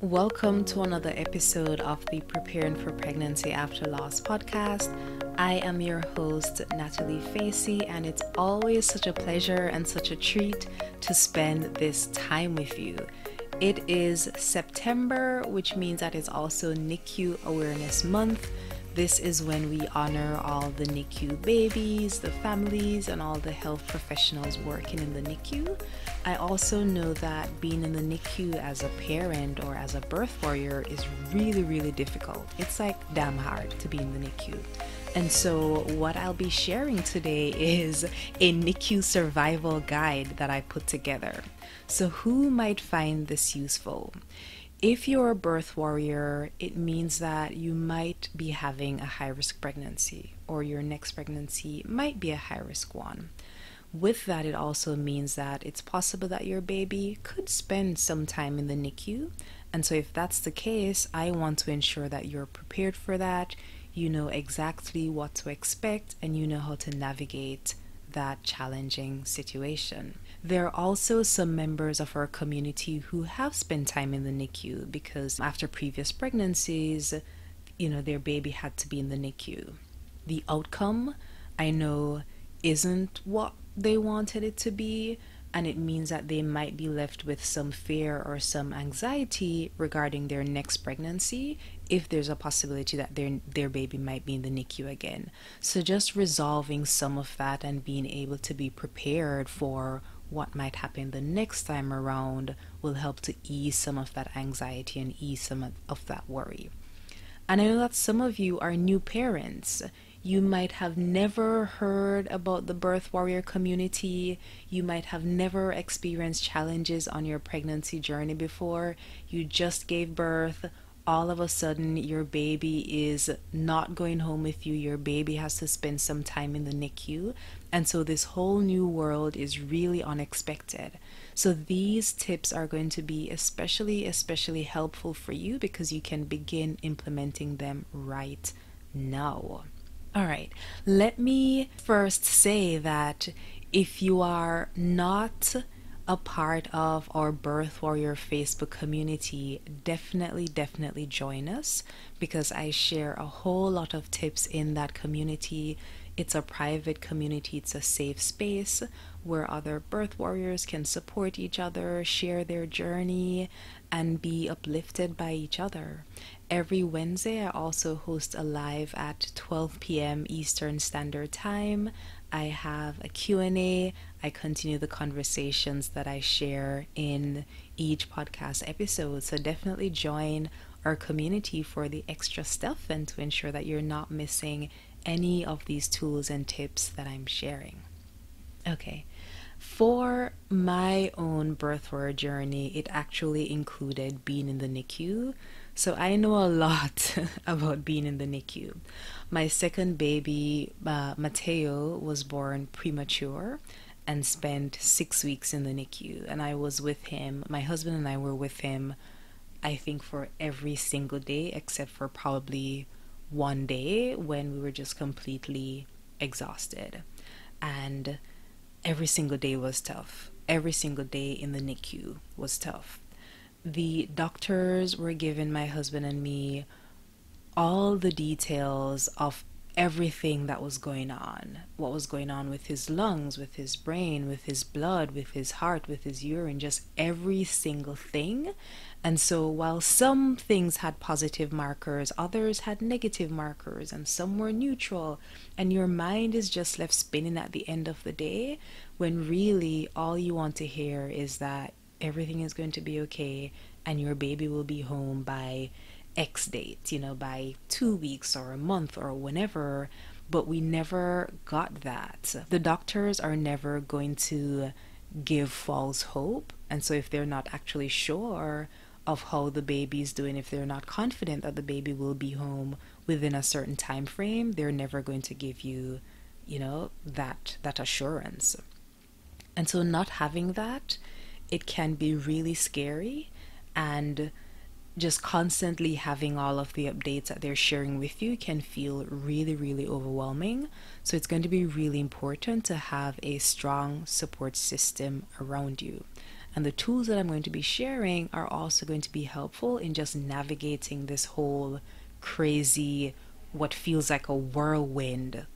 Welcome to another episode of the Preparing for Pregnancy After Loss podcast. I am your host, Natalie Facey, and it's always such a pleasure and such a treat to spend this time with you. It is September, which means that it's also NICU Awareness Month. This is when we honor all the NICU babies, the families, and all the health professionals working in the NICU. I also know that being in the NICU as a parent or as a birth warrior is really difficult. It's like damn hard to be in the NICU. And so what I'll be sharing today is a NICU survival guide that I put together. So who might find this useful? If you're a birth warrior, it means that you might be having a high-risk pregnancy, or your next pregnancy might be a high-risk one. With that, it also means that it's possible that your baby could spend some time in the NICU. And so if that's the case, I want to ensure that you're prepared for that, you know exactly what to expect, and you know how to navigate that challenging situation. There are also some members of our community who have spent time in the NICU because after previous pregnancies, their baby had to be in the NICU. The outcome, I know, isn't what they wanted it to be, and it means that they might be left with some fear or some anxiety regarding their next pregnancy if there's a possibility that their baby might be in the NICU again. So just resolving some of that and being able to be prepared for what might happen the next time around will help to ease some of that anxiety and ease some of that worry. And I know that some of you are new parents. You might have never heard about the birth warrior community. You might have never experienced challenges on your pregnancy journey before. You just gave birth. All of a sudden, your baby is not going home with you. Your baby has to spend some time in the NICU. And so this whole new world is really unexpected. So these tips are going to be especially helpful for you because you can begin implementing them right now. All right, let me first say that if you are not a part of our Birth Warrior Facebook community, definitely join us because I share a whole lot of tips in that community. It's a private community, it's a safe space where other birth warriors can support each other, share their journey, and be uplifted by each other. Every Wednesday, I also host a live at 12 p.m. Eastern Standard Time. I have a Q&A. I continue the conversations that I share in each podcast episode. So definitely join our community for the extra stuff and to ensure that you're not missing any of these tools and tips that I'm sharing. Okay. For my own birth warrior journey, it actually included being in the NICU. So I know a lot about being in the NICU. My second baby, Mateo, was born premature and spent 6 weeks in the NICU. And I was with him, my husband and I were with him, I think for every single day, except for probably one day when we were just completely exhausted. And every single day was tough. Every single day in the NICU was tough. The doctors were giving my husband and me all the details of everything that was going on. What was going on with his lungs, with his brain, with his blood, with his heart, with his urine, just every single thing. And so while some things had positive markers, others had negative markers, and some were neutral, and your mind is just left spinning at the end of the day, when really all you want to hear is that everything is going to be okay and your baby will be home by X date, by 2 weeks or a month or whenever. But we never got that. The doctors are never going to give false hope. And so if they're not actually sure of how the baby's doing, if they're not confident that the baby will be home within a certain time frame, they're never going to give you, that assurance. And so not having that, it can be really scary, and just constantly having all of the updates that they're sharing with you can feel really overwhelming. So it's going to be really important to have a strong support system around you. And the tools that I'm going to be sharing are also going to be helpful in just navigating this whole crazy, what feels like a whirlwind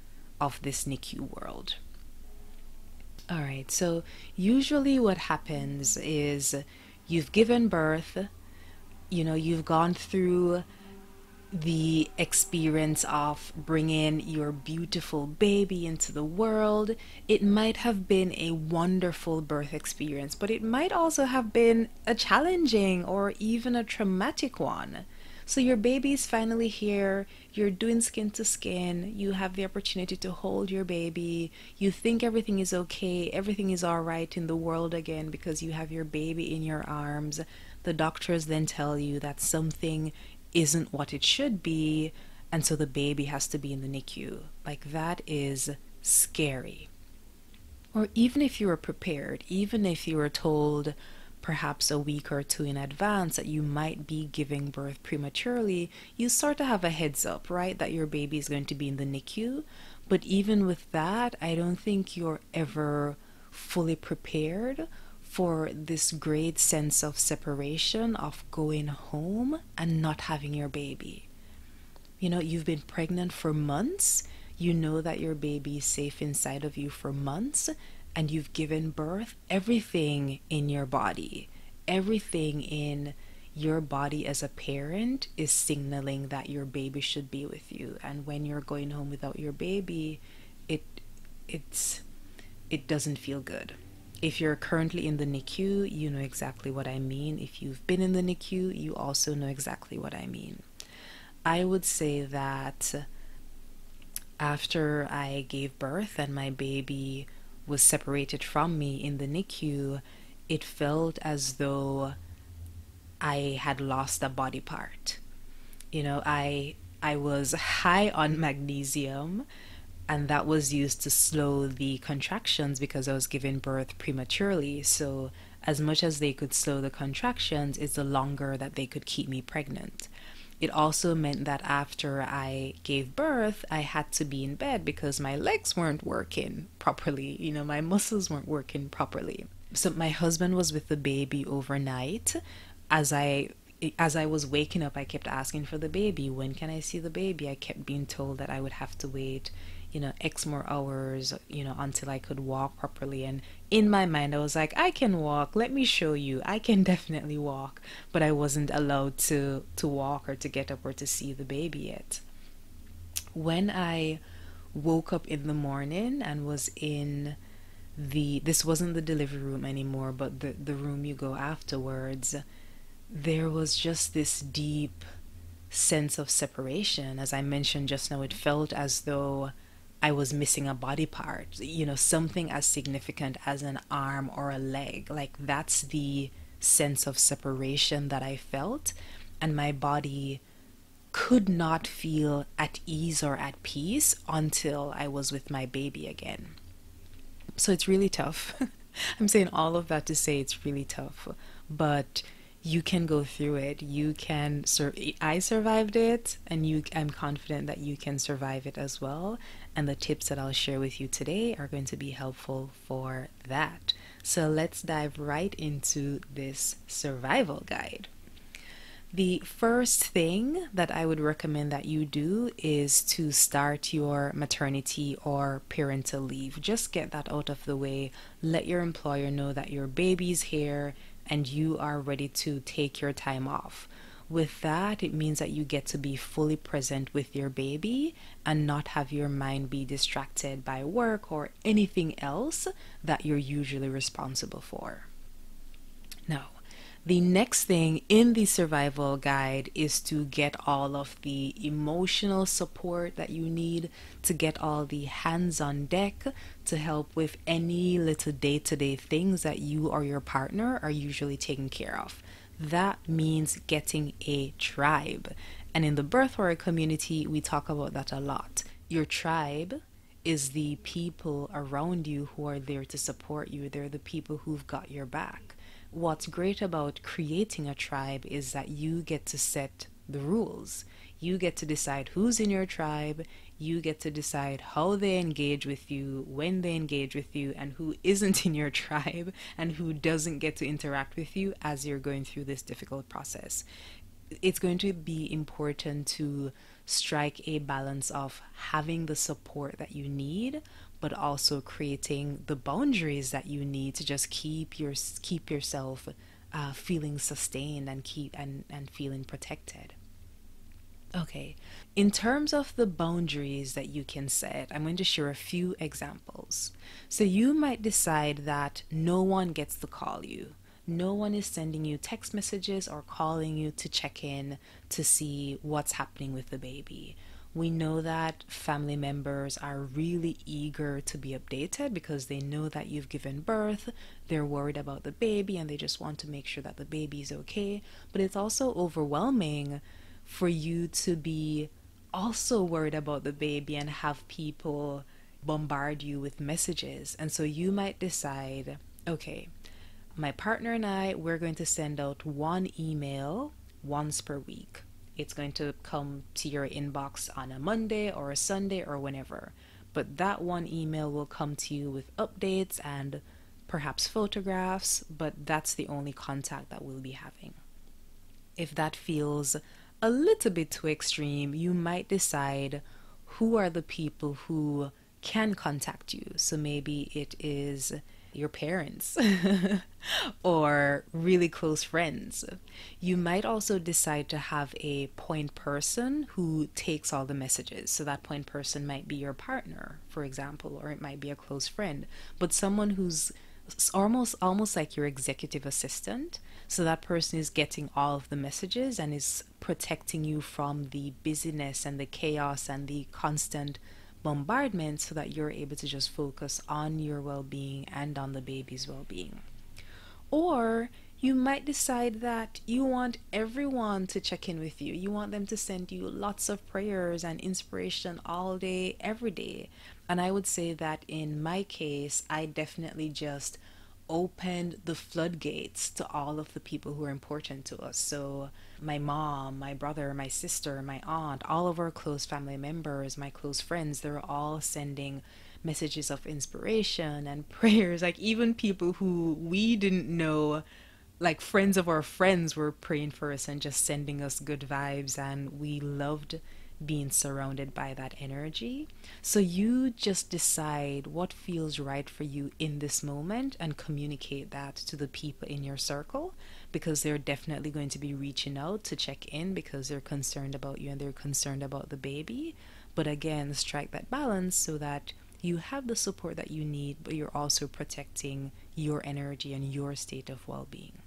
of this NICU world. All right, so usually what happens is you've given birth, you've gone through the experience of bringing your beautiful baby into the world. It might have been a wonderful birth experience, but it might also have been a challenging or even a traumatic one. So your baby is finally here, you're doing skin to skin, you have the opportunity to hold your baby, you think everything is okay, everything is all right in the world again because you have your baby in your arms. The doctors then tell you that something isn't what it should be, and so the baby has to be in the NICU. Like, that is scary. Or even if you were prepared, even if you were told perhaps a week or two in advance that you might be giving birth prematurely, you sort of have a heads up, right, that your baby is going to be in the NICU. But even with that, I don't think you're ever fully prepared for this great sense of separation, of going home and not having your baby. You've been pregnant for months, you know that your baby is safe inside of you for months, and you've given birth. Everything in your body, everything in your body as a parent is signaling that your baby should be with you. And when you're going home without your baby, it doesn't feel good. If you're currently in the NICU, you know exactly what I mean. If you've been in the NICU, you also know exactly what I mean. I would say that after I gave birth and my baby was separated from me in the NICU, it felt as though I had lost a body part. I was high on magnesium, and that was used to slow the contractions because I was giving birth prematurely. So as much as they could slow the contractions, it's the longer that they could keep me pregnant. It also meant that after I gave birth, I had to be in bed because my legs weren't working properly. My muscles weren't working properly. So my husband was with the baby overnight. As I was waking up, I kept asking for the baby. When can I see the baby? I kept being told that I would have to wait X more hours, until I could walk properly. And in my mind, I was like, I can walk. Let me show you. I can definitely walk. But I wasn't allowed to walk or to get up or to see the baby yet. When I woke up in the morning and was in this wasn't the delivery room anymore, but the room you go afterwards, there was just this deep sense of separation. As I mentioned just now, it felt as though I was missing a body part, something as significant as an arm or a leg. Like, that's the sense of separation that I felt, and my body could not feel at ease or at peace until I was with my baby again. So it's really tough. I'm saying all of that to say it's really tough, but you can go through it. I survived it, and I'm confident that you can survive it as well. And the tips that I'll share with you today are going to be helpful for that. So let's dive right into this survival guide. The first thing that I would recommend that you do is to start your maternity or parental leave. Just get that out of the way. Let your employer know that your baby's here and you are ready to take your time off. With that, it means that you get to be fully present with your baby and not have your mind be distracted by work or anything else that you're usually responsible for. Now, the next thing in the survival guide is to get all of the emotional support that you need, to get all the hands on deck to help with any little day-to-day things that you or your partner are usually taking care of. That means getting a tribe. And in the birthwork community, we talk about that a lot. Your tribe is the people around you who are there to support you. They're the people who've got your back. What's great about creating a tribe is that you get to set the rules. You get to decide who's in your tribe. You get to decide how they engage with you, when they engage with you, and who isn't in your tribe and who doesn't get to interact with you as you're going through this difficult process. It's going to be important to strike a balance of having the support that you need, but also creating the boundaries that you need to just keep yourself feeling sustained and and feeling protected. Okay, in terms of the boundaries that you can set, I'm going to share a few examples. So you might decide that no one gets to call you. No one is sending you text messages or calling you to check in to see what's happening with the baby. We know that family members are really eager to be updated because they know that you've given birth, they're worried about the baby, and they just want to make sure that the baby is okay. But it's also overwhelming for you to be also worried about the baby and have people bombard you with messages. And so you might decide, okay, my partner and I, we're going to send out one email once per week. It's going to come to your inbox on a Monday or a Sunday or whenever. But that one email will come to you with updates and perhaps photographs, but that's the only contact that we'll be having. If that feels a little bit too extreme, you might decide who are the people who can contact you. So maybe it is your parents or really close friends. You might also decide to have a point person who takes all the messages. So that point person might be your partner, for example, or it might be a close friend, but someone who's almost like your executive assistant. So that person is getting all of the messages and is protecting you from the busyness and the chaos and the constant bombardment so that you're able to just focus on your well-being and on the baby's well-being. Or you might decide that you want everyone to check in with you. You want them to send you lots of prayers and inspiration all day, every day. And I would say that in my case, I definitely just opened the floodgates to all of the people who are important to us. So my mom, my brother, my sister, my aunt, all of our close family members, my close friends, they're all sending messages of inspiration and prayers. Like even people who we didn't know, like friends of our friends, were praying for us and just sending us good vibes, and we loved being surrounded by that energy. So you just decide what feels right for you in this moment and communicate that to the people in your circle, because they're definitely going to be reaching out to check in because they're concerned about you and they're concerned about the baby. But again, strike that balance so that you have the support that you need, but you're also protecting your energy and your state of well-being.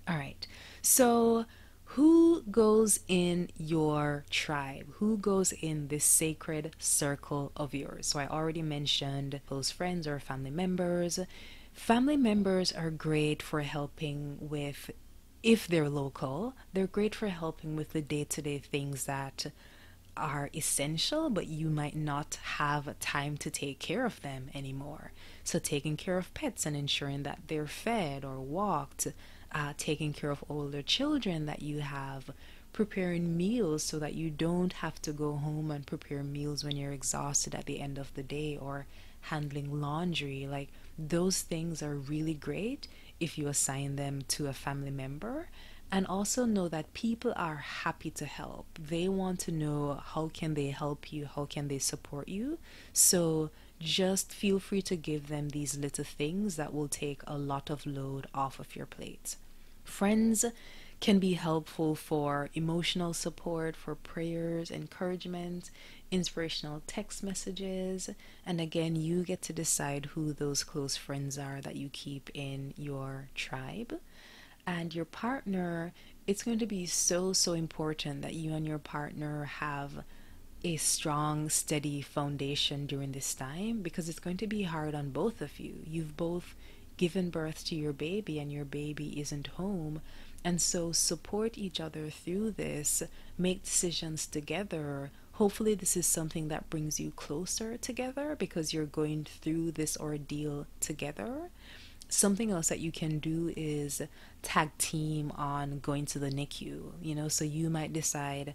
All right, so who goes in your tribe? Who goes in this sacred circle of yours? So I already mentioned close friends or family members. Family members are great for helping with, if they're local, they're great for helping with the day-to-day things that are essential, but you might not have time to take care of them anymore. So taking care of pets and ensuring that they're fed or walked, taking care of older children that you have, preparing meals so that you don't have to go home and prepare meals when you're exhausted at the end of the day, or handling laundry. Like those things are really great if you assign them to a family member. And also know that people are happy to help. They want to know how can they help you, how can they support you. So just feel free to give them these little things that will take a lot of load off of your plate. Friends can be helpful for emotional support, for prayers, encouragement, inspirational text messages. And again, you get to decide who those close friends are that you keep in your tribe. And your partner, it's going to be so important that you and your partner have a strong, steady foundation during this time, because it's going to be hard on both of you. You've both given birth to your baby and your baby isn't home. And so support each other through this, make decisions together. Hopefully this is something that brings you closer together because you're going through this ordeal together. Something else that you can do is tag team on going to the NICU, so you might decide,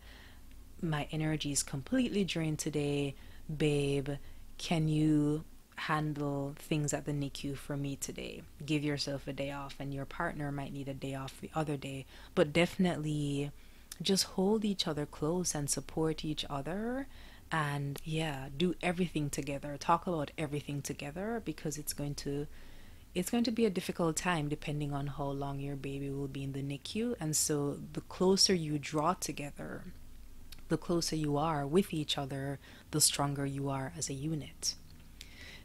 my energy is completely drained today, babe. Can you handle things at the NICU for me today? Give yourself a day off, and your partner might need a day off the other day, but definitely just hold each other close and support each other. And yeah, do everything together. Talk about everything together, because it's going to be a difficult time depending on how long your baby will be in the NICU. And so the closer you draw together, the closer you are with each other, the stronger you are as a unit.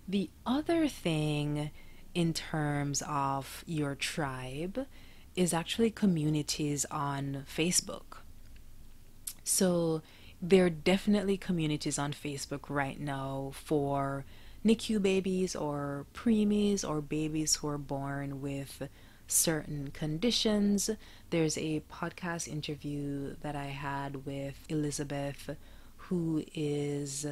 The other thing in terms of your tribe is actually communities on Facebook. So there are definitely communities on Facebook right now for NICU babies or preemies or babies who are born with certain conditions. There's a podcast interview that I had with Elizabeth, who is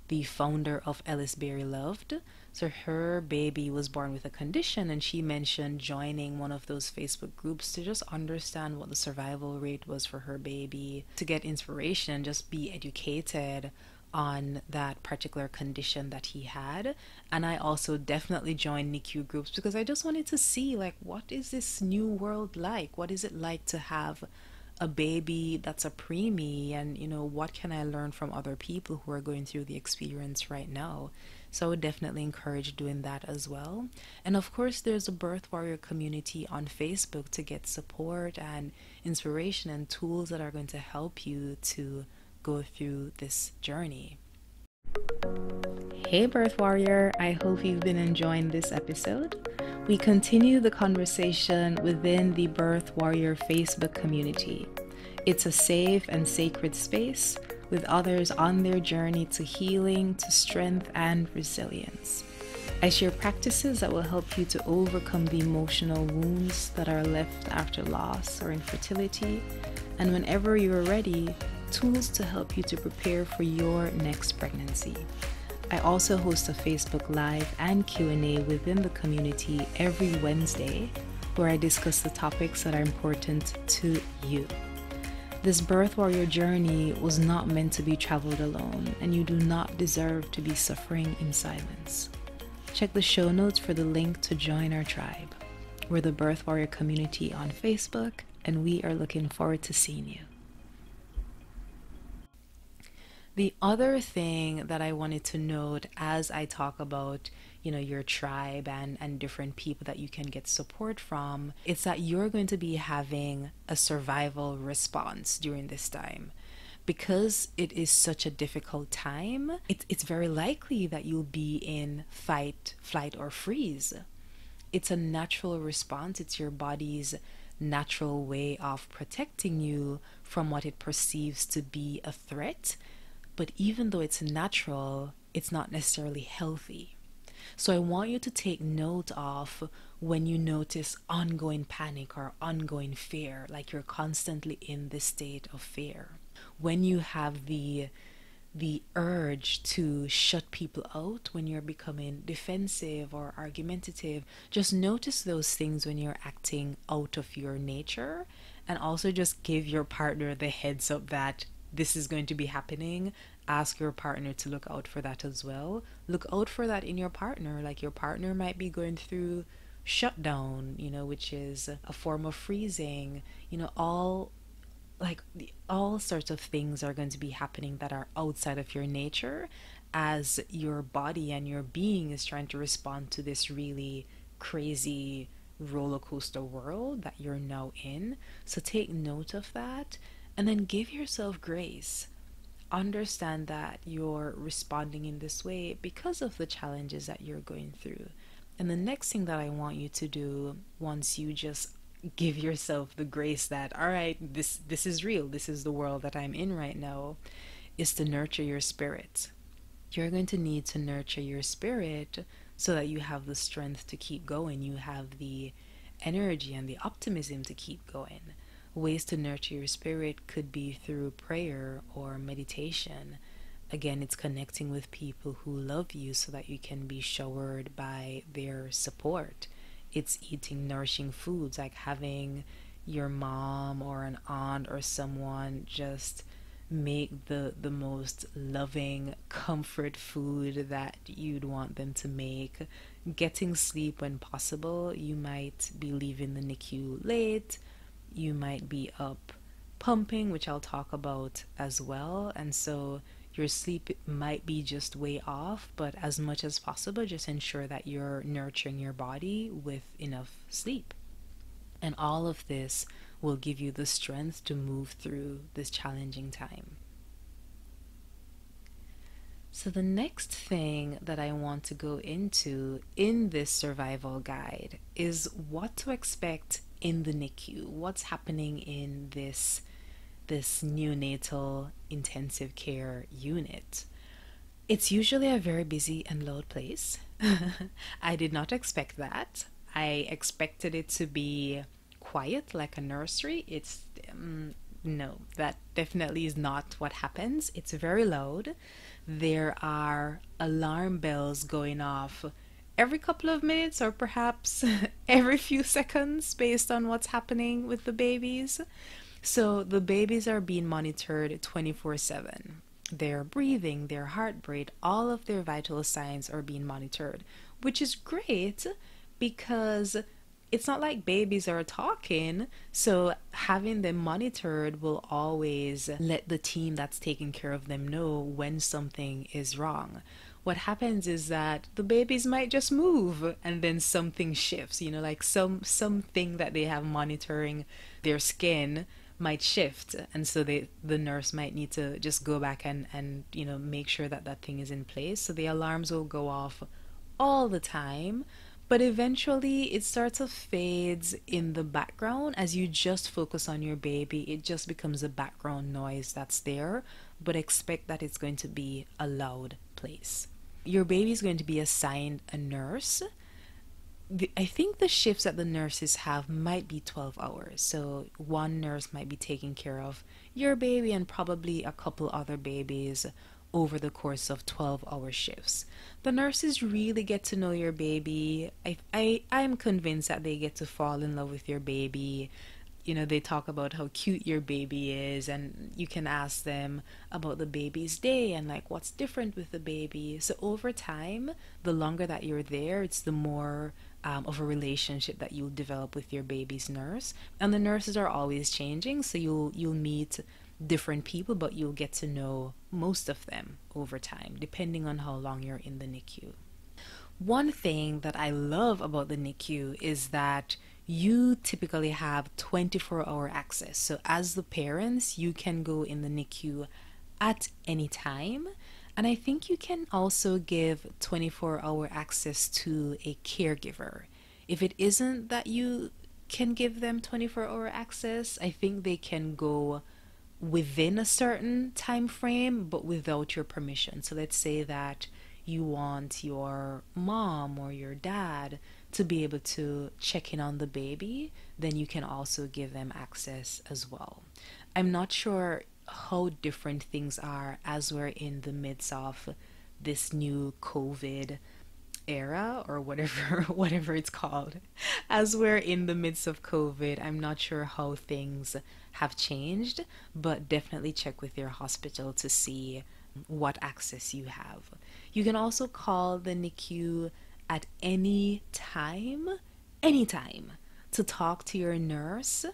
the founder of Ellis Berry Loved. So her baby was born with a condition, and she mentioned joining one of those Facebook groups to just understand what the survival rate was for her baby, to get inspiration and just be educated on that particular condition that he had. And I also definitely joined NICU groups because I just wanted to see, like, what is this new world like? What is it like to have a baby that's a preemie, and what can I learn from other people who are going through the experience right now? So I would definitely encourage doing that as well. And of course, there's a birth warrior community on Facebook to get support and inspiration and tools that are going to help you to go through this journey. Hey, Birth Warrior, I hope you've been enjoying this episode. We continue the conversation within the Birth Warrior Facebook community. It's a safe and sacred space with others on their journey to healing, to strength, and resilience. I share practices that will help you to overcome the emotional wounds that are left after loss or infertility, and whenever you're ready, tools to help you to prepare for your next pregnancy. I also host a Facebook Live and Q&A within the community every Wednesday, where I discuss the topics that are important to you. This birth warrior journey was not meant to be traveled alone, and you do not deserve to be suffering in silence. Check the show notes for the link to join our tribe. We're the Birth Warrior community on Facebook, and we are looking forward to seeing you. The other thing that I wanted to note as I talk about, your tribe and different people that you can get support from, it's that you're going to be having a survival response during this time. Because it is such a difficult time, it's very likely that you'll be in fight, flight, or freeze. It's a natural response. It's your body's natural way of protecting you from what it perceives to be a threat. But even though it's natural, it's not necessarily healthy. So I want you to take note of when you notice ongoing panic or ongoing fear, like you're constantly in this state of fear. When you have the urge to shut people out, when you're becoming defensive or argumentative, just notice those things when you're acting out of your nature, and also just give your partner the heads up that this is going to be happening. Ask your partner to look out for that as well. Look out for that in your partner. Like, your partner might be going through shutdown, which is a form of freezing. All sorts of things are going to be happening that are outside of your nature, as your body and your being is trying to respond to this really crazy roller coaster world that you're now in. So take note of that, and then give yourself grace. Understand that you're responding in this way because of the challenges that you're going through. And the next thing that I want you to do, once you just give yourself the grace that, all right, this is real, this is the world that I'm in right now, is to nurture your spirit. You're going to need to nurture your spirit so that you have the strength to keep going. You have the energy and the optimism to keep going. Ways to nurture your spirit could be through prayer or meditation. Again, it's connecting with people who love you so that you can be showered by their support. it's eating nourishing foods, like having your mom or an aunt or someone just make the most loving comfort food that you'd want them to make. Getting sleep when possible. You might be leaving the NICU late, you might be up pumping, which I'll talk about as well, and so your sleep might be just way off, but as much as possible just ensure that you're nurturing your body with enough sleep. And all of this will give you the strength to move through this challenging time. So, the next thing that I want to go into in this survival guide is what to expect in the NICU. What's happening in this neonatal intensive care unit? It's usually a very busy and loud place. I did not expect that. I expected it to be quiet like a nursery. No, that definitely is not what happens. It's very loud. There are alarm bells going off every couple of minutes or perhaps every few seconds based on what's happening with the babies. So the babies are being monitored 24/7. Their breathing, their heart rate, all of their vital signs are being monitored, which is great because it's not like babies are talking, so having them monitored will always let the team that's taking care of them know when something is wrong. What happens is that the babies might just move and then something shifts, like something that they have monitoring their skin might shift, and so the nurse might need to just go back and make sure that that thing is in place. So the alarms will go off all the time, but eventually it starts to fades in the background as you just focus on your baby. It just becomes a background noise that's there, but expect that it's going to be a loud place. Your baby is going to be assigned a nurse. I think the shifts that the nurses have might be 12 hours. So one nurse might be taking care of your baby and probably a couple other babies over the course of 12-hour shifts. The nurses really get to know your baby. I'm convinced that they get to fall in love with your baby. They talk about how cute your baby is, and you can ask them about the baby's day and like what's different with the baby. So over time, the longer that you're there, it's the more of a relationship that you'll develop with your baby's nurse. And the nurses are always changing, so you'll meet different people, but you'll get to know most of them over time, depending on how long you're in the NICU. One thing that I love about the NICU is that you typically have 24-hour access. So as the parents, you can go in the NICU at any time. And I think you can also give 24-hour access to a caregiver. If it isn't that you can give them 24-hour access, I think they can go within a certain time frame, but without your permission. So let's say that you want your mom or your dad to be able to check in on the baby, then you can also give them access as well. I'm not sure how different things are as we're in the midst of this new COVID era or whatever it's called. As we're in the midst of COVID, I'm not sure how things have changed, but definitely check with your hospital to see what access you have. You can also call the NICU at anytime, to talk to your nurse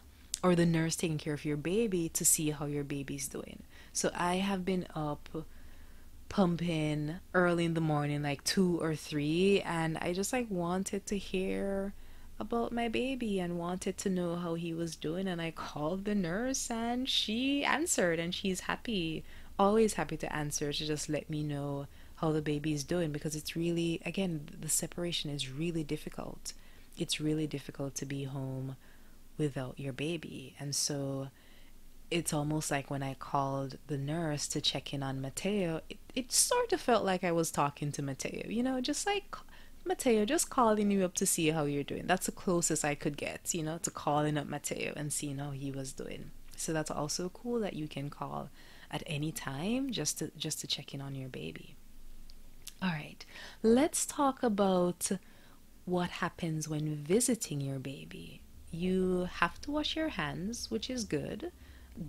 or the nurse taking care of your baby to see how your baby's doing. So I have been up pumping early in the morning, like 2 or 3, and I just wanted to hear about my baby and wanted to know how he was doing, and I called the nurse and she answered, and she's happy, always happy to answer, to just let me know how the baby is doing, because it's really, again, the separation is really difficult. It's really difficult to be home without your baby. And so it's almost like when I called the nurse to check in on Mateo, it sort of felt like I was talking to Mateo, just like, Mateo, just calling you up to see how you're doing. That's the closest I could get, to calling up Mateo and seeing how he was doing. So that's also cool that you can call at any time just to check in on your baby. All right, let's talk about what happens when visiting your baby. You have to wash your hands, which is good.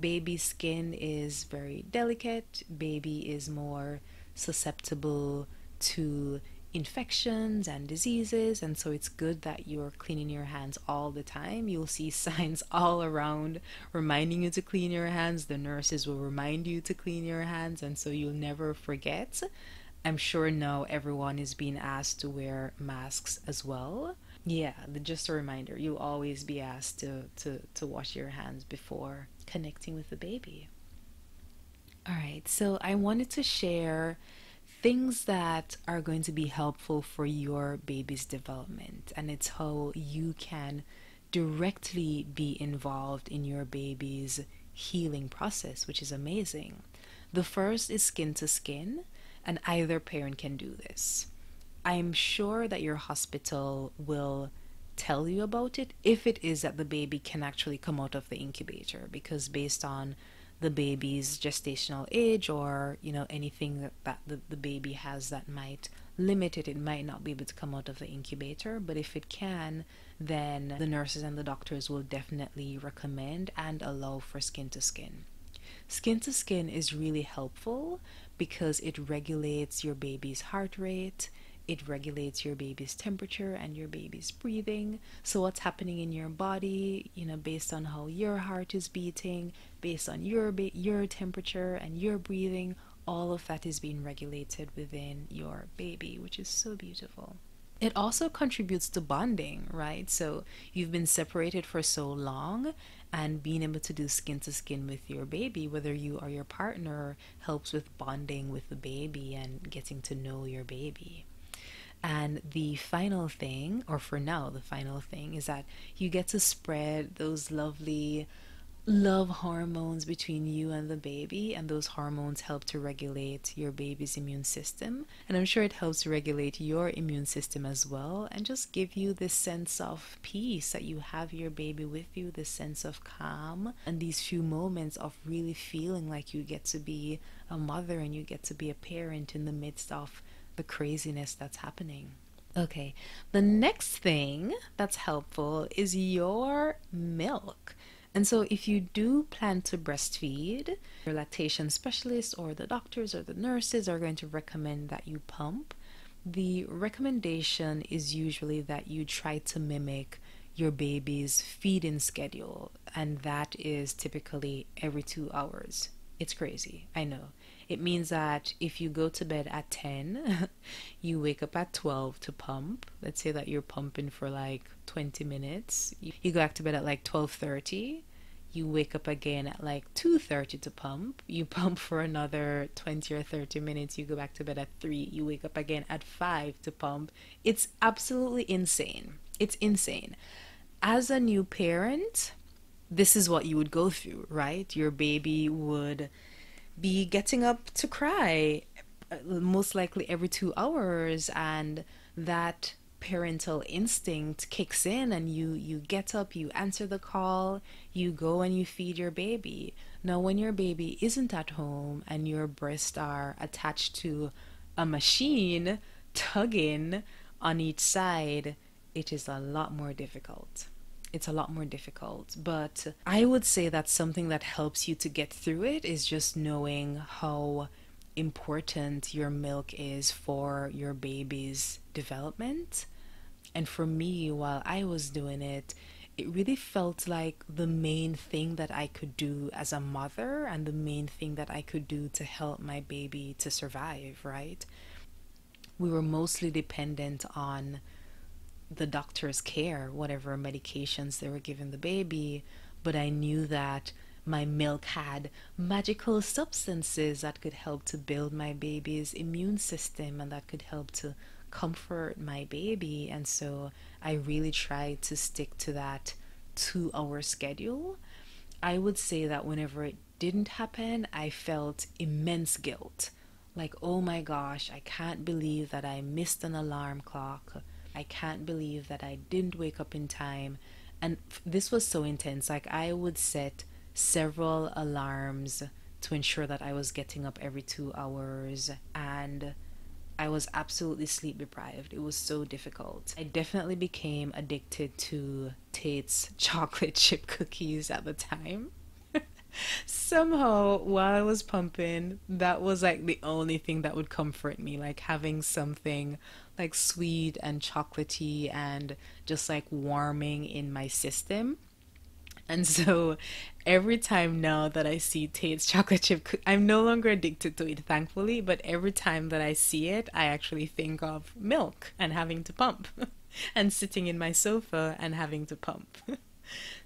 Baby skin is very delicate. Baby is more susceptible to infections and diseases, and so it's good that you're cleaning your hands all the time. You'll see signs all around reminding you to clean your hands. The nurses will remind you to clean your hands, and so you'll never forget. I'm sure now everyone is being asked to wear masks as well. Yeah, just a reminder, you'll always be asked to wash your hands before connecting with the baby. All right, so I wanted to share things that are going to be helpful for your baby's development, and it's how you can directly be involved in your baby's healing process, which is amazing. The first is skin to skin, and either parent can do this. I'm sure that your hospital will tell you about it if it is that the baby can actually come out of the incubator, because based on the baby's gestational age, or anything that the baby has that might limit it, it might not be able to come out of the incubator. But if it can, then the nurses and the doctors will definitely recommend and allow for skin to skin. Skin to skin is really helpful because it regulates your baby's heart rate, it regulates your baby's temperature and your baby's breathing. So what's happening in your body, based on how your heart is beating, based on your temperature and your breathing, all of that is being regulated within your baby, which is so beautiful. It also contributes to bonding, right? So you've been separated for so long, and being able to do skin to skin with your baby, whether you or your partner, helps with bonding with the baby and getting to know your baby. And the final thing, or for now, the final thing, is that you get to spread those lovely love hormones between you and the baby, and those hormones help to regulate your baby's immune system, and I'm sure it helps to regulate your immune system as well, and just give you this sense of peace that you have your baby with you, this sense of calm, and these few moments of really feeling like you get to be a mother and you get to be a parent in the midst of the craziness that's happening. Okay, the next thing that's helpful is your milk. And so if you do plan to breastfeed, your lactation specialist or the doctors or the nurses are going to recommend that you pump. The recommendation is usually that you try to mimic your baby's feeding schedule, and that is typically every 2 hours. It's crazy, I know. It means that if you go to bed at 10, you wake up at 12 to pump. Let's say that you're pumping for like 20 minutes. You go back to bed at like 12:30. You wake up again at like 2:30 to pump. You pump for another 20 or 30 minutes. You go back to bed at 3. You wake up again at 5 to pump. It's absolutely insane. It's insane. As a new parent, this is what you would go through, right? Your baby would be getting up to cry most likely every 2 hours, and that parental instinct kicks in, and you get up, you answer the call, you go and you feed your baby. Now when your baby isn't at home and your breasts are attached to a machine tugging on each side, it is a lot more difficult. It's a lot more difficult, but I would say that something that helps you to get through it is just knowing how important your milk is for your baby's development. And for me, while I was doing it, it really felt like the main thing that I could do as a mother and the main thing that I could do to help my baby to survive, right? We were mostly dependent on the doctor's care, whatever medications they were giving the baby, but I knew that my milk had magical substances that could help to build my baby's immune system and that could help to comfort my baby. And so I really tried to stick to that 2 hour schedule. I would say that whenever it didn't happen, I felt immense guilt. Like, oh my gosh, I can't believe that I missed an alarm clock. I can't believe that I didn't wake up in time. And this was so intense. Like, I would set several alarms to ensure that I was getting up every 2 hours. And I was absolutely sleep deprived. It was so difficult. I definitely became addicted to Tate's chocolate chip cookies at the time. Somehow, while I was pumping, that was like the only thing that would comfort me, like having something like sweet and chocolatey and just like warming in my system. And so every time now that I see Tate's chocolate chip, I'm no longer addicted to it, thankfully, but every time that I see it, I actually think of milk and having to pump and sitting in my sofa and having to pump.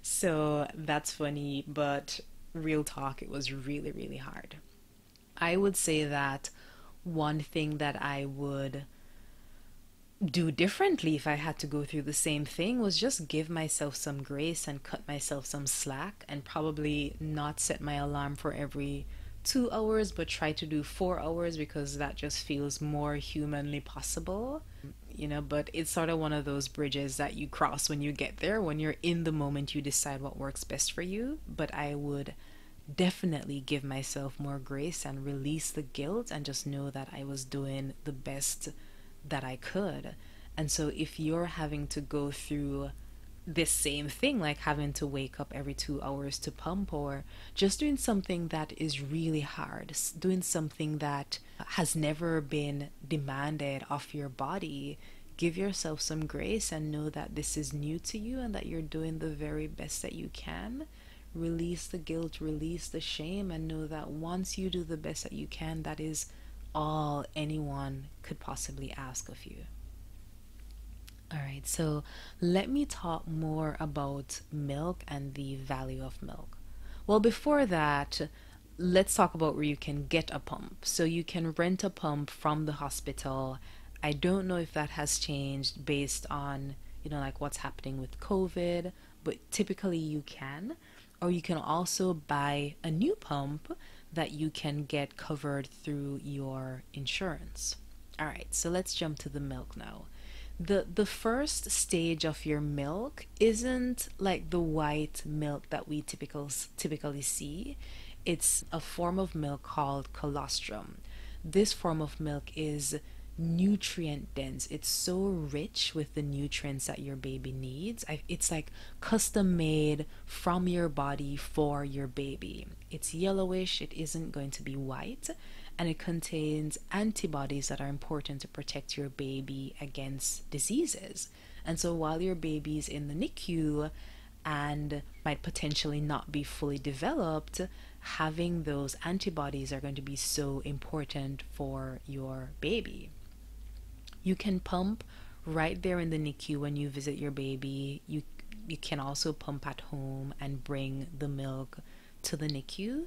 So that's funny, but real talk, it was really, really hard. I would say that one thing that I would do differently if I had to go through the same thing was just give myself some grace and cut myself some slack and probably not set my alarm for every 2 hours, but try to do 4 hours because that just feels more humanly possible. But it's sort of one of those bridges that you cross when you get there. When you're in the moment, you decide what works best for you. But I would definitely give myself more grace and release the guilt and just know that I was doing the best that I could. And so if you're having to go through this same thing, like having to wake up every 2 hours to pump, or just doing something that is really hard, doing something that has never been demanded of your body, give yourself some grace and know that this is new to you and that you're doing the very best that you can. Release the guilt, release the shame, and know that once you do the best that you can, that is all anyone could possibly ask of you. All right, so let me talk more about milk and the value of milk. Well, before that, let's talk about where you can get a pump. So you can rent a pump from the hospital. I don't know if that has changed based on, like what's happening with COVID, but typically you can. Or you can also buy a new pump that you can get covered through your insurance. All right, so let's jump to the milk now. The first stage of your milk isn't like the white milk that we typically see. It's a form of milk called colostrum. This form of milk is nutrient dense. It's so rich with the nutrients that your baby needs. It's like custom made from your body for your baby. It's yellowish, it isn't going to be white, and it contains antibodies that are important to protect your baby against diseases. And so while your baby's in the NICU and might potentially not be fully developed, having those antibodies are going to be so important for your baby. You can pump right there in the NICU when you visit your baby. You can also pump at home and bring the milk to the NICU,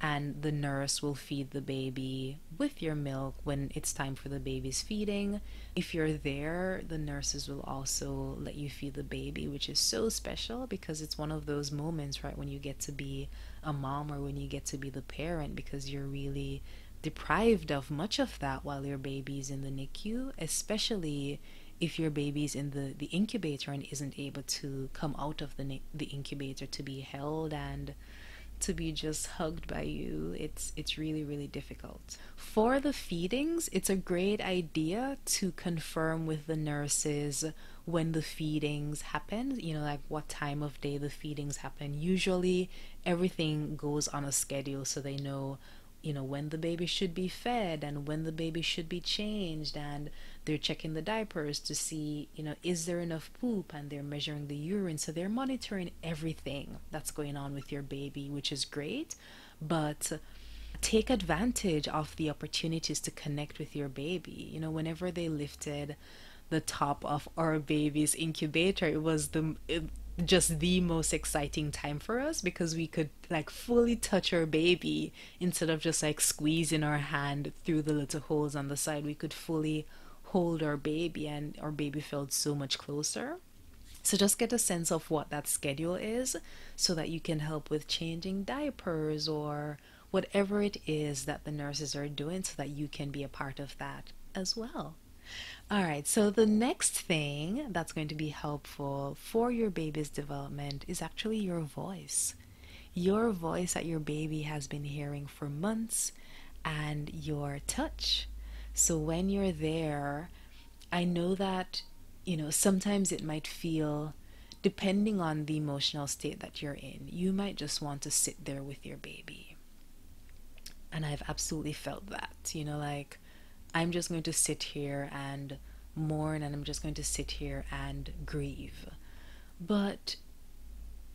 and the nurse will feed the baby with your milk when it's time for the baby's feeding. If you're there, the nurses will also let you feed the baby, which is so special because it's one of those moments, right, when you get to be a mom or when you get to be the parent, because you're really deprived of much of that while your baby's in the NICU, especially if your baby's in the incubator and isn't able to come out of the incubator to be held and to be just hugged by you. It's really, really difficult. For the feedings, it's a great idea to confirm with the nurses when the feedings happen, like what time of day the feedings happen. Usually everything goes on a schedule so they know when the baby should be fed and when the baby should be changed, and they're checking the diapers to see, is there enough poop, and they're measuring the urine. So they're monitoring everything that's going on with your baby, which is great. But take advantage of the opportunities to connect with your baby. Whenever they lifted the top of our baby's incubator, it was just the most exciting time for us because we could like fully touch our baby instead of just like squeezing our hand through the little holes on the side. We could fully hold our baby and our baby felt so much closer. So just get a sense of what that schedule is so that you can help with changing diapers or whatever it is that the nurses are doing so that you can be a part of that as well. All right, so the next thing that's going to be helpful for your baby's development is actually your voice. Your voice that your baby has been hearing for months and your touch. So when you're there, I know that, sometimes it might feel, depending on the emotional state that you're in, you might just want to sit there with your baby. And I've absolutely felt that, like I'm just going to sit here and mourn, and I'm just going to sit here and grieve. But,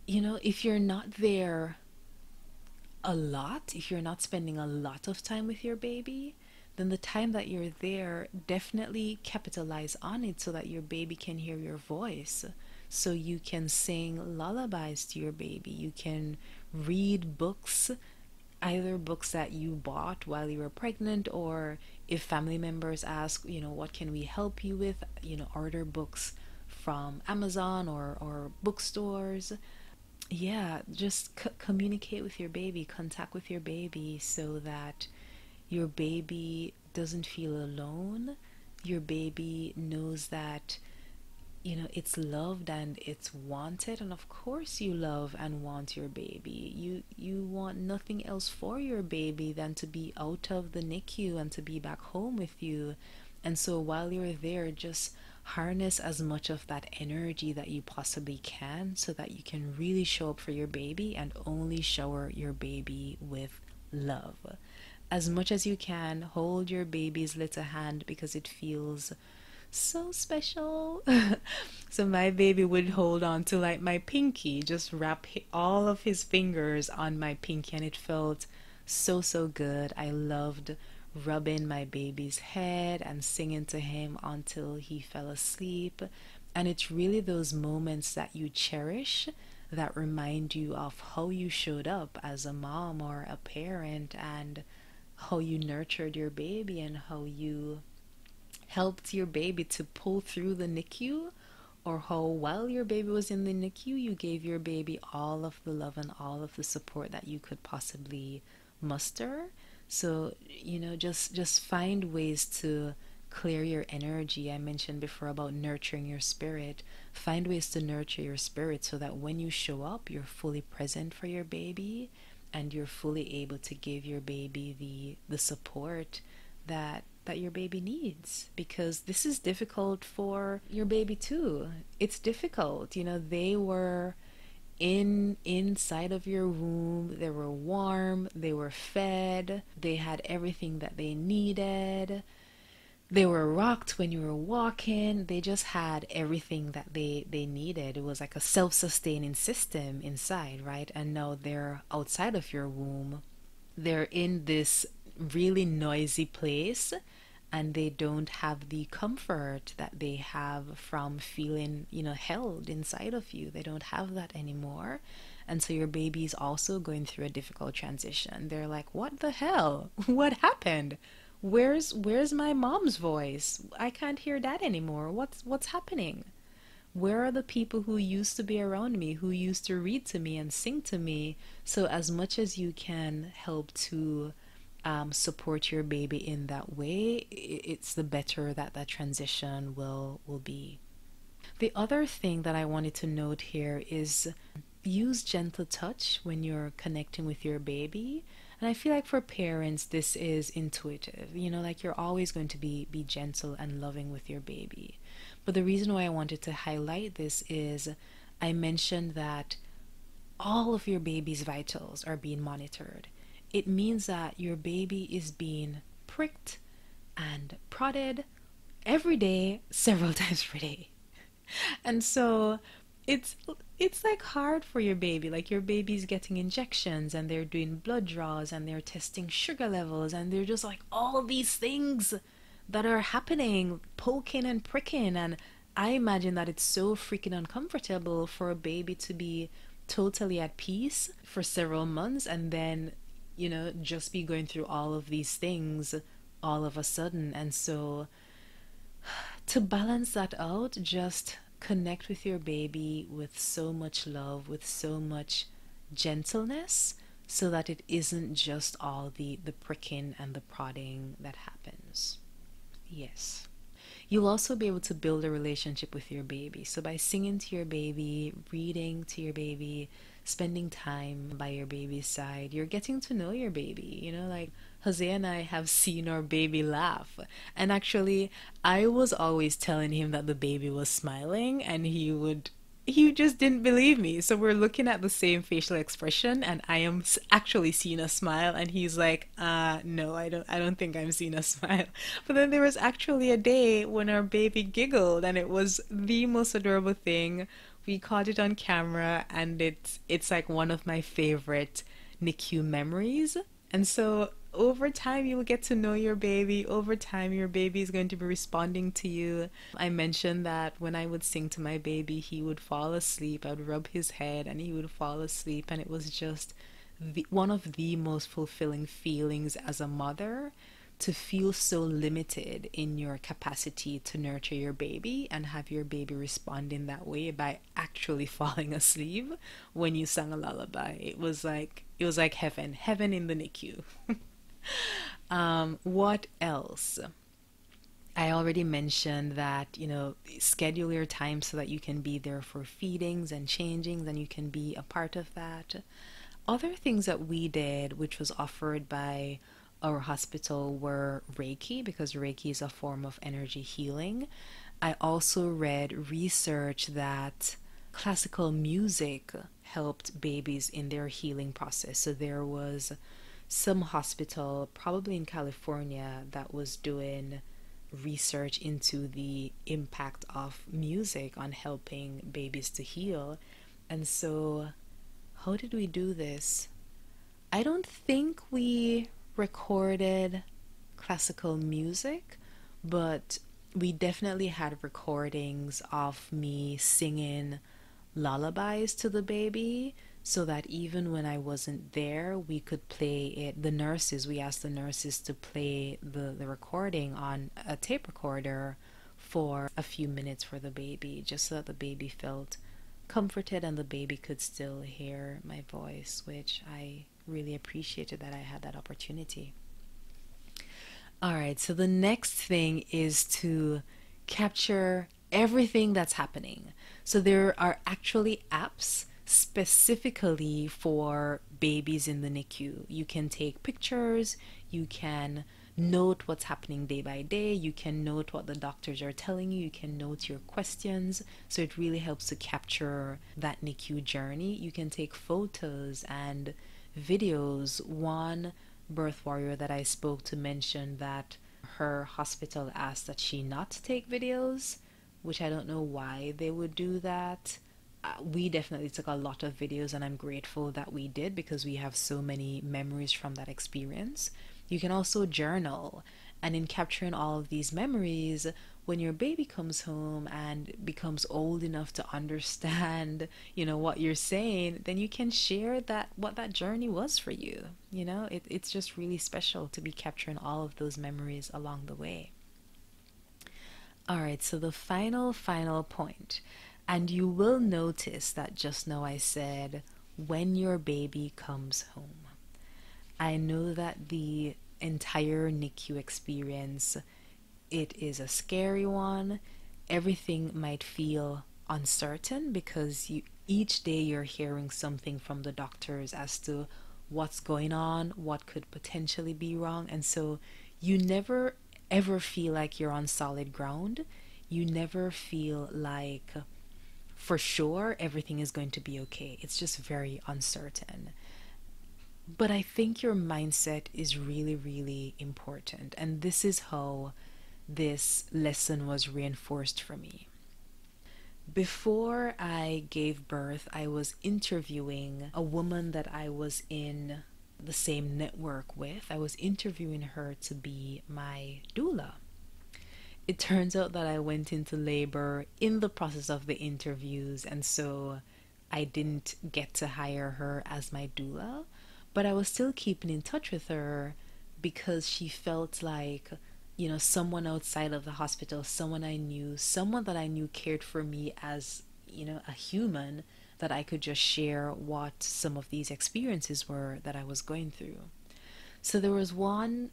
if you're not there a lot, if you're not spending a lot of time with your baby, then the time that you're there, definitely capitalize on it so that your baby can hear your voice. So you can sing lullabies to your baby. You can read books, either books that you bought while you were pregnant, or if family members ask, what can we help you with, order books from Amazon or bookstores. Yeah, just communicate with your baby, contact with your baby so that your baby doesn't feel alone. Your baby knows that, it's loved and it's wanted. And of course you love and want your baby. You want nothing else for your baby than to be out of the NICU and to be back home with you. And so while you're there, just harness as much of that energy that you possibly can so that you can really show up for your baby and only shower your baby with love. As much as you can, hold your baby's little hand because it feels so special. So my baby would hold on to like my pinky, just wrap all of his fingers on my pinky, and it felt so, so good. I loved rubbing my baby's head and singing to him until he fell asleep. And it's really those moments that you cherish that remind you of how you showed up as a mom or a parent, and how you nurtured your baby, and how you helped your baby to pull through the NICU, or how while your baby was in the NICU, you gave your baby all of the love and all of the support that you could possibly muster. So, just find ways to clear your energy. I mentioned before about nurturing your spirit. Find ways to nurture your spirit so that when you show up, you're fully present for your baby, and you're fully able to give your baby the support that your baby needs, because this is difficult for your baby too. It's difficult. They were inside of your womb. They were warm, they were fed, they had everything that they needed. They were rocked when you were walking. They just had everything that they needed. It was like a self-sustaining system inside, right? And now they're outside of your womb. They're in this really noisy place, and they don't have the comfort that they have from feeling, held inside of you. They don't have that anymore. And so your baby's also going through a difficult transition. They're like, what the hell? What happened? Where's my mom's voice? I can't hear that anymore. What's happening? Where are the people who used to be around me, who used to read to me and sing to me? So as much as you can help to support your baby in that way, it's the better that that transition will be. The other thing that I wanted to note here is use gentle touch when you're connecting with your baby. And I feel like for parents, this is intuitive. Like you're always going to be gentle and loving with your baby. But the reason why I wanted to highlight this is I mentioned that all of your baby's vitals are being monitored. It means that your baby is being pricked and prodded every day, several times per day. And so it's like hard for your baby. Like your baby's getting injections, and they're doing blood draws, and they're testing sugar levels, and they're just like all these things that are happening, poking and pricking. And I imagine that it's so freaking uncomfortable for a baby to be totally at peace for several months, and then just be going through all of these things all of a sudden. And so to balance that out, just connect with your baby with so much love, with so much gentleness, so that it isn't just all the pricking and the prodding that happens. Yes. You'll also be able to build a relationship with your baby. So by singing to your baby, reading to your baby, spending time by your baby's side. You're getting to know your baby, like Jose and I have seen our baby laugh. And actually, I was always telling him that the baby was smiling, and he just didn't believe me. So we're looking at the same facial expression, and I am actually seeing a smile, and he's like, no, I don't think I'm seeing a smile." But then there was actually a day when our baby giggled, and it was the most adorable thing. We caught it on camera, and it's like one of my favorite NICU memories. And so over time, you will get to know your baby. Over time, your baby is going to be responding to you. I mentioned that when I would sing to my baby, he would fall asleep. I would rub his head and he would fall asleep. And it was just one of the most fulfilling feelings as a mother, to feel so limited in your capacity to nurture your baby and have your baby respond in that way by actually falling asleep when you sang a lullaby. It was like heaven in the NICU. What else? I already mentioned that, schedule your time so that you can be there for feedings and changings, and you can be a part of that. Other things that we did, which was offered by our hospital, were Reiki, because Reiki is a form of energy healing. I also read research that classical music helped babies in their healing process. So there was some hospital, probably in California, that was doing research into the impact of music on helping babies to heal. And so, how did we do this? I don't think we recorded classical music, but we definitely had recordings of me singing lullabies to the baby, so that even when I wasn't there, we could play it. We asked the nurses to play the recording on a tape recorder for a few minutes for the baby, just so that the baby felt comforted and the baby could still hear my voice, which I really appreciated that I had that opportunity. All right, so the next thing is to capture everything that's happening. So there are actually apps specifically for babies in the NICU. You can take pictures, you can note what's happening day by day, you can note what the doctors are telling you, you can note your questions. So it really helps to capture that NICU journey. You can take photos and videos. One birth warrior that I spoke to mentioned that her hospital asked that she not take videos, which I don't know why they would do that. We definitely took a lot of videos, and I'm grateful that we did, because we have so many memories from that experience. You can also journal, and in capturing all of these memories, when your baby comes home and becomes old enough to understand, what you're saying, then you can share what that journey was for you. It's just really special to be capturing all of those memories along the way. All right, so the final point, and you will notice that just now I said, when your baby comes home. I know that the entire NICU experience, it is a scary one. Everything might feel uncertain, because each day you're hearing something from the doctors as to what's going on, what could potentially be wrong. And so you never ever feel like you're on solid ground. You never feel like for sure everything is going to be okay. It's just very uncertain. But I think your mindset is really, really important. And this is how this lesson was reinforced for me. Before I gave birth, I was interviewing a woman that I was in the same network with. I was interviewing her to be my doula. It turns out that I went into labor in the process of the interviews, and so I didn't get to hire her as my doula, but I was still keeping in touch with her, because she felt like, someone outside of the hospital, someone that I knew cared for me as, a human, that I could just share what some of these experiences were that I was going through. So there was one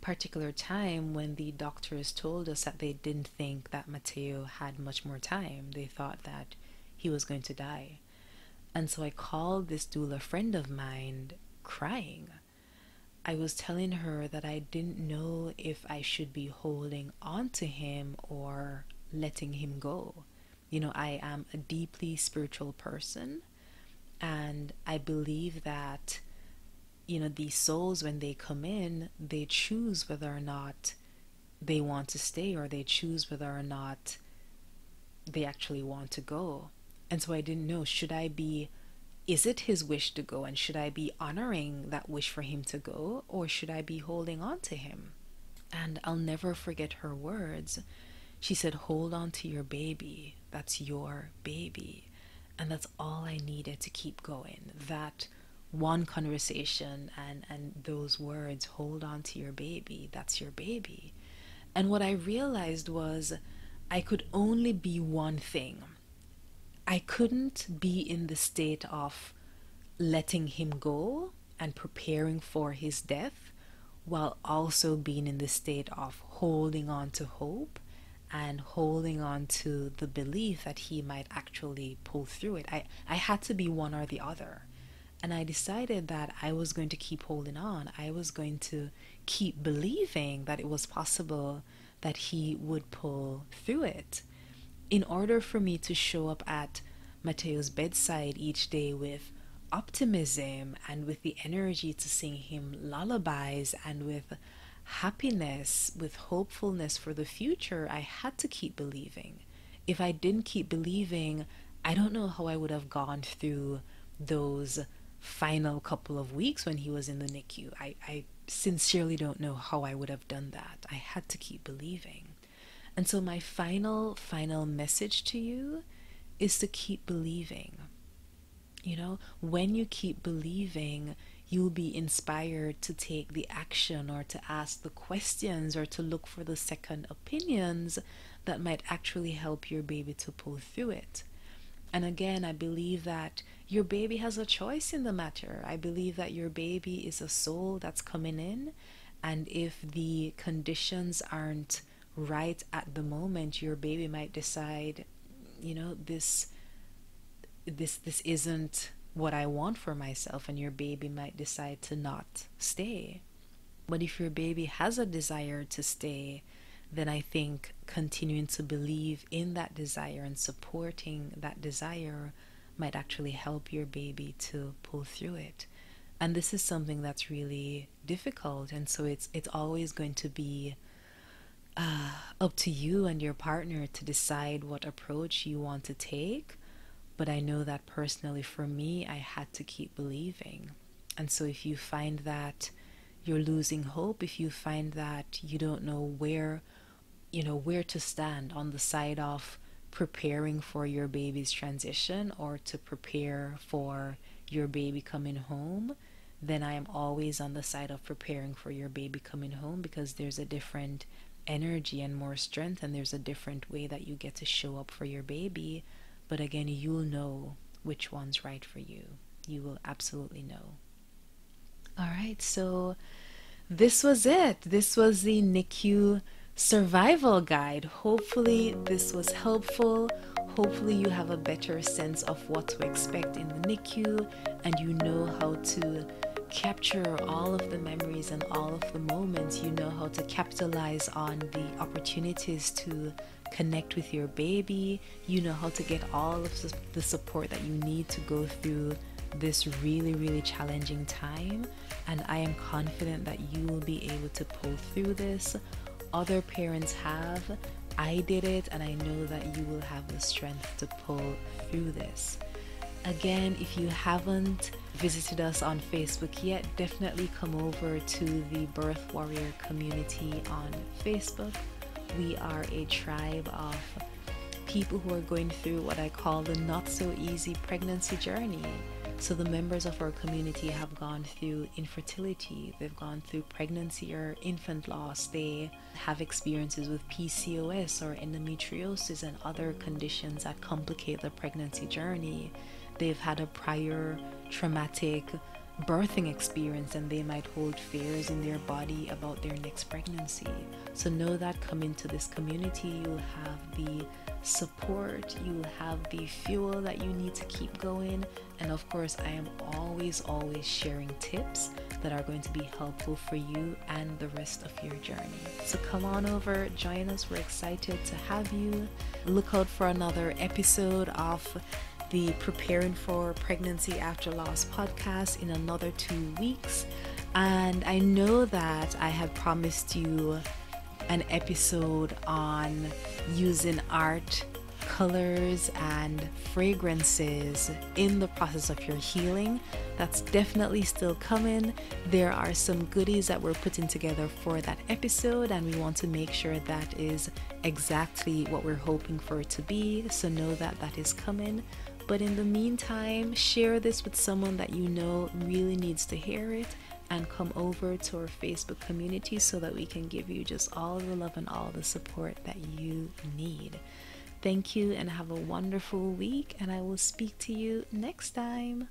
particular time when the doctors told us that they didn't think that Mateo had much more time. They thought that he was going to die. And so I called this doula friend of mine crying. I was telling her that I didn't know if I should be holding on to him or letting him go. I am a deeply spiritual person, and I believe that, these souls, when they come in, they choose whether or not they want to stay, or they choose whether or not they actually want to go. And so I didn't know, is it his wish to go, and should I be honoring that wish for him to go, or should I be holding on to him? And I'll never forget her words. She said, hold on to your baby. That's your baby. And that's all I needed to keep going. That one conversation and those words, hold on to your baby. That's your baby. And what I realized was I could only be one thing. I couldn't be in the state of letting him go and preparing for his death, while also being in the state of holding on to hope and holding on to the belief that he might actually pull through it. I had to be one or the other. And I decided that I was going to keep holding on. I was going to keep believing that it was possible that he would pull through it. In order for me to show up at Mateo's bedside each day with optimism and with the energy to sing him lullabies and with happiness, with hopefulness for the future, I had to keep believing. If I didn't keep believing, I don't know how I would have gone through those final couple of weeks when he was in the NICU. I sincerely don't know how I would have done that. I had to keep believing. And so my final message to you is to keep believing. When you keep believing, you'll be inspired to take the action, or to ask the questions, or to look for the second opinions that might actually help your baby to pull through it. And again, I believe that your baby has a choice in the matter. I believe that your baby is a soul that's coming in, and if the conditions aren't right at the moment, your baby might decide, this isn't what I want for myself, and your baby might decide to not stay. But if your baby has a desire to stay, then I think continuing to believe in that desire and supporting that desire might actually help your baby to pull through it. And this is something that's really difficult, and so it's always going to be up to you and your partner to decide what approach you want to take. But I know that personally for me, I had to keep believing. And so if you find that you're losing hope, if you find that you don't know where to stand, on the side of preparing for your baby's transition or to prepare for your baby coming home, then I am always on the side of preparing for your baby coming home, because there's a different energy and more strength, and there's a different way that you get to show up for your baby. But again, you'll know which one's right for you. You will absolutely know. All right, so this was it. This was the NICU survival guide. Hopefully this was helpful. Hopefully you have a better sense of what to expect in the NICU, and you know how to capture all of the memories and all of the moments. You know how to capitalize on the opportunities to connect with your baby. You know how to get all of the support that you need to go through this really, really challenging time. And I am confident that you will be able to pull through this. Other parents have. I did it, and I know that you will have the strength to pull through this. Again, if you haven't visited us on Facebook yet, definitely come over to the Birth Warrior community on Facebook. We are a tribe of people who are going through what I call the not so easy pregnancy journey. So the members of our community have gone through infertility, they've gone through pregnancy or infant loss, they have experiences with PCOS or endometriosis and other conditions that complicate the pregnancy journey. They've had a prior traumatic birthing experience, and they might hold fears in their body about their next pregnancy. So know that come into this community, you'll have the support, you'll have the fuel that you need to keep going. And of course, I am always sharing tips that are going to be helpful for you and the rest of your journey. So come on over, join us. We're excited to have you. Look out for another episode of the Preparing for Pregnancy After Loss podcast in another 2 weeks. And I know that I had promised you an episode on using art, colors, and fragrances in the process of your healing. That's definitely still coming. There are some goodies that we're putting together for that episode, and we want to make sure that is exactly what we're hoping for it to be. So know that that is coming. But in the meantime, share this with someone that you know really needs to hear it, and come over to our Facebook community so that we can give you just all the love and all the support that you need. Thank you and have a wonderful week, and I will speak to you next time.